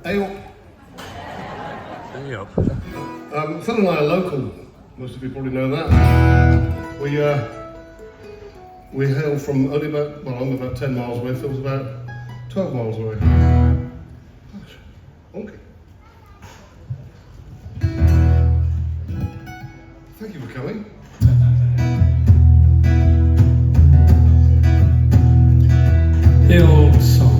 Hey up. Hey up. Phil and I are local. Most of you probably know that. We hail from only about, well, I'm about 10 miles away. Phil's about 12 miles away. Gosh, okay. Thank you for coming. The old songs.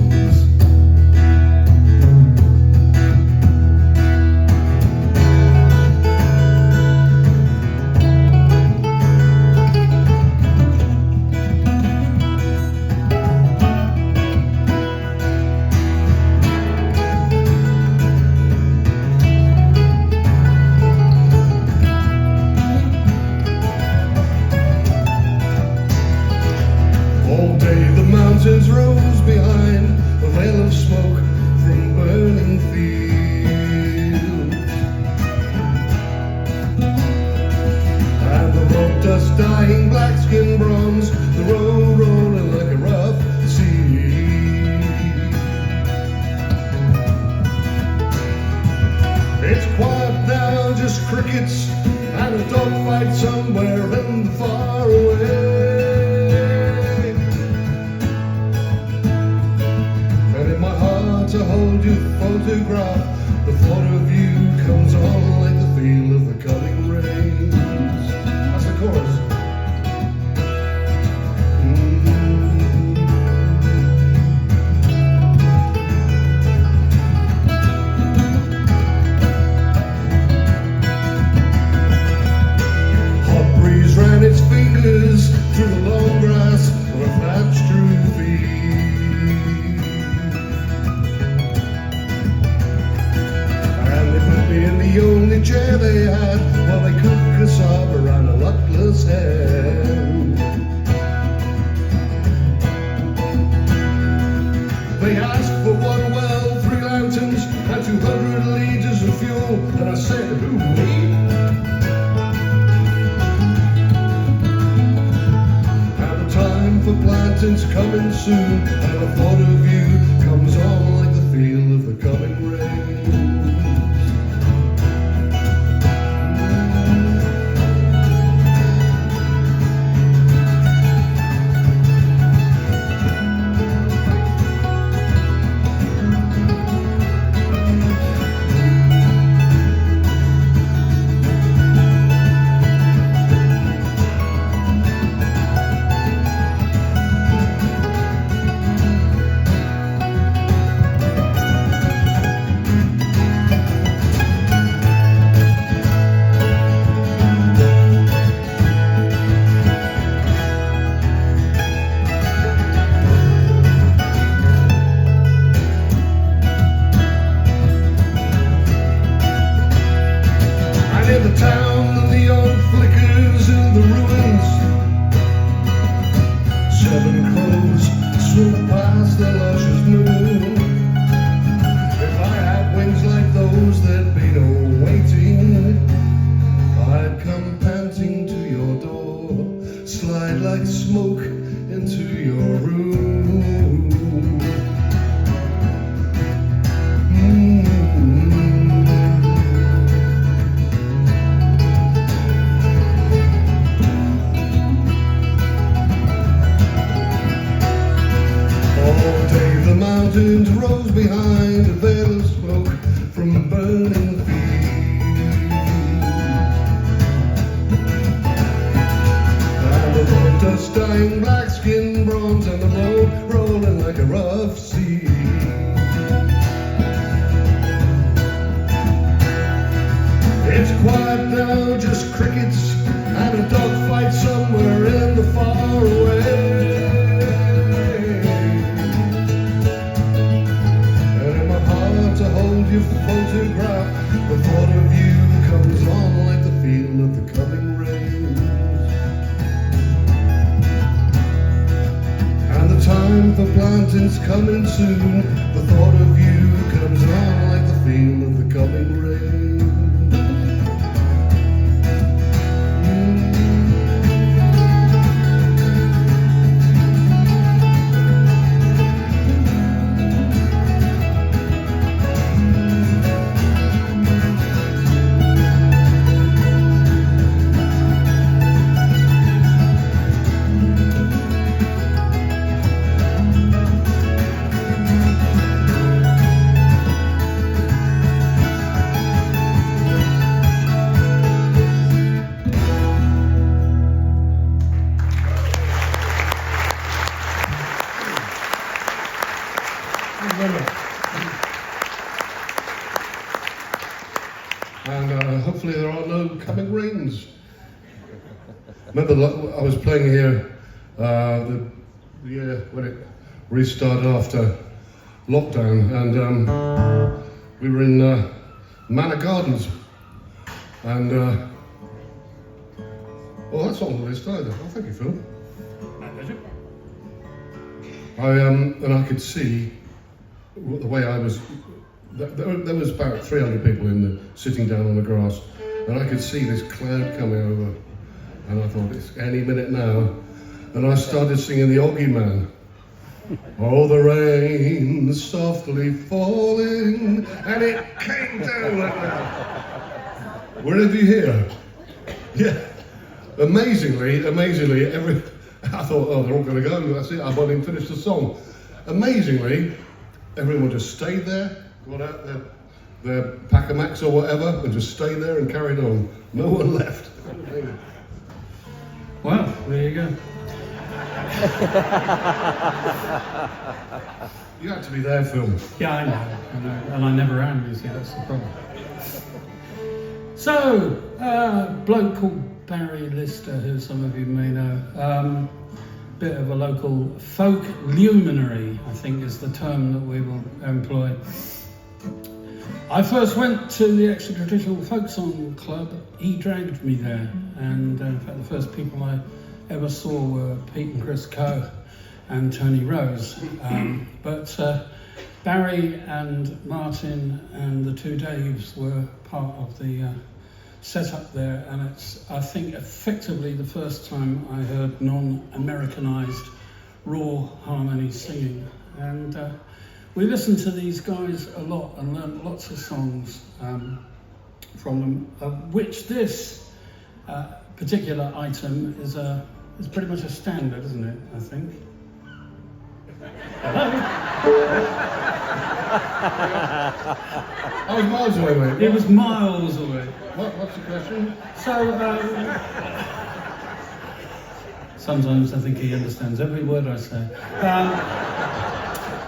All day the mountains rose behind a veil of smoke from burning fields, and the road dust dyeing black skin bronze, the road rolling like a rough sea. It's quiet now, just crickets and a dogfight somewhere in the far away. To hold your photograph, the thought of you comes on like the feel of the coming rains. That's the chorus. Hot breeze ran its fingers through the long grass of a thatched roof field. In the only chair they had while they cooked cassava and a luckless hen. They asked for one well, 3 lanterns and 200 litres of fuel, and I said, who, me? And the time for planting's coming soon, and the thought of you comes on like the feel of the coming rain. In the town, the neon flickers in the ruins. 7 crows swoop past the luscious moon. If I had wings like those, there'd be no waiting. I'd come panting to your door, slide like smoke into your room. Mountains rose behind a veil of smoke from burning fields, and the road dust dyeing black skin bronze, and the road rolling like a rough sea. It's quiet now, just crickets and a dogfight somewhere in the far away. To hold your photograph, the thought of you comes on like the feel of the coming rains. And the time for planting's coming soon, the thought of you comes on like the feel of the coming rains. coming rains. Remember, I was playing here the year when it restarted after lockdown, and we were in Manor Gardens, and well, that's not on the list either. Oh, thank you, Phil. And I could see the way I was. There was about 300 people sitting down on the grass, and I could see this cloud coming over, and I thought it's any minute now, and I started singing the Oggy Man. Oh, the rain softly falling, and it came down like that. Wherever you hear, yeah. Amazingly, I thought, oh, they're all going to go. That's it. I've not even finished the song. Amazingly, everyone just stayed there, got out their pack of Macs or whatever, and just stayed there and carried on. No one left. Well, there you go. You had to be there, Phil. Yeah, I know, and I never am, you see, that's the problem. So, a bloke called Barry Lister, who some of you may know, bit of a local folk luminary, I think is the term that we will employ. I first went to the Extra Traditional Folk Song Club. He dragged me there, and in fact the first people I ever saw were Pete and Chris Coe and Tony Rose. But Barry and Martin and the two Daves were part of the setup there, and it's, I think, effectively the first time I heard non-Americanized raw harmony singing. And we listened to these guys a lot and learned lots of songs from them, of which this particular item is pretty much a standard, isn't it, I think? Hello? I was miles away, mate. It was miles away. What's the question? So, sometimes I think he understands every word I say.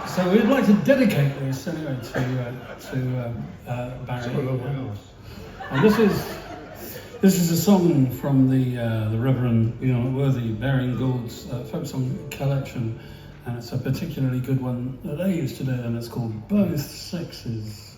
So we'd like to dedicate this anyway to Barry. And this is a song from the Reverend Worthy Baring Gould's folk song collection, and it's a particularly good one that they used to do, and it's called Both Sexes.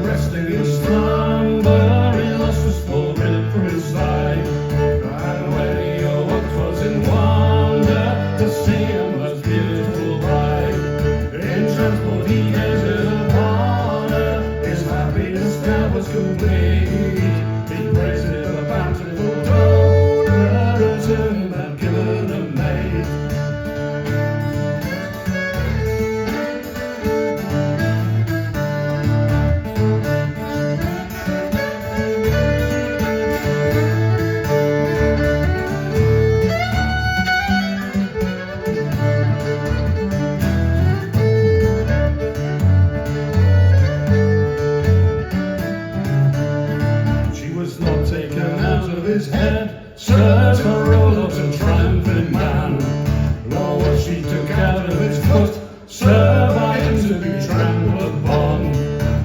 Resting in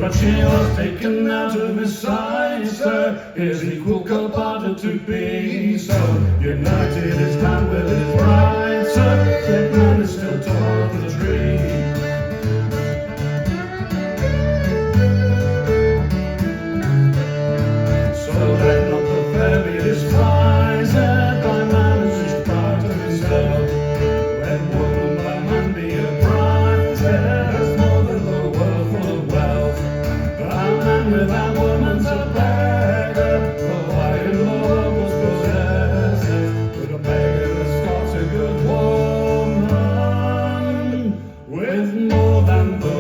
But she was taken out of his sight, sir. His equal cup harder to be. So united his man with his bride, sir. Yet man is still toward the tree. So let not the fair be despised by man as is proud of himself. Let woman by man be apprised there's more than the world full of wealth. A man without woman's a beggar, for why in the world was possessed with a beggar that's got a good woman with more than the